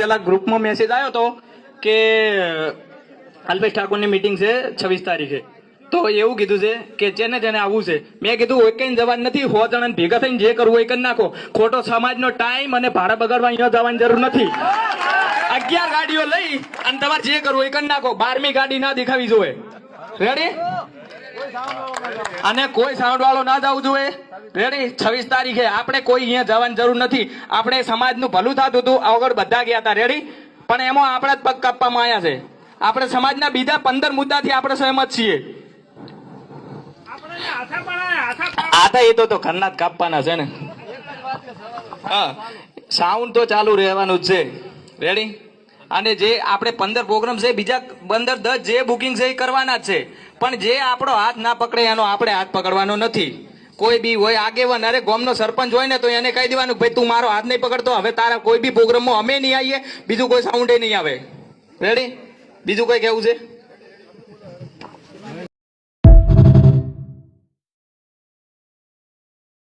પેલા ગ્રુપમાં મેસેજ આવ્યો હતો કે અલ્પેશ ઠાકોરની મીટિંગ છે 26 તારીખે, તો એવું કીધું છે કે જેને જેને આવવું છે. મેં કીધું કોઈ કઈ જવાનું નથી, 100 જણાને ભેગા થઈને જે કરવું એ કરી નાખો. ખોટો સમાજનો ટાઈમ અને ભાડા બગાડવા અહીંયા જવાની જરૂર નથી. 11 ગાડીઓ લઈ અને તમારે જે કરવું એ કરી નાખો. 12મી ગાડી ના દેખાવી જોઈએ. રેડી? અને કોઈ સાઉન્ડ વાળો ના જવું જોઈએ. રેડી? 26 તારીખે આપણે કોઈ અહીંયા જવાની જરૂર નથી. આપણે સમાજનું ભલું થતું હતું, આગળ બધા ગયા હતા. રેડી? પણ એમાં આપણા જ પગ કાપવામાં આવ્યા છે. આપણે સમાજના બીજા 15 મુદ્દાથી આપણે સહમત છીએ. આતા એ તો ઘરના જ કાપવાના છે ને. હા, સાઉન્ડ તો ચાલુ રહેવાનું જ છે. રેડી? અને જે આપણે 15 પ્રોગ્રામ છે, બીજા 15-10 જે બુકિંગ છે એ કરવાના જ છે. પણ જે આપણો હાથ ના પકડે એનો આપણે હાથ પકડવાનો નથી. કોઈ બી હોય આગેવાન, અરે ગામનો સરપંચ હોય ને તો એને કહી દેવાનું ભાઈ તું મારો હાથ નહીં પકડતો, હવે તારા કોઈ બી પ્રોગ્રામમાં અમે નહીં આવીએ, બીજું કોઈ સાઉન્ડે નહીં આવે. રેડી? બીજું કોઈ કેવું છે?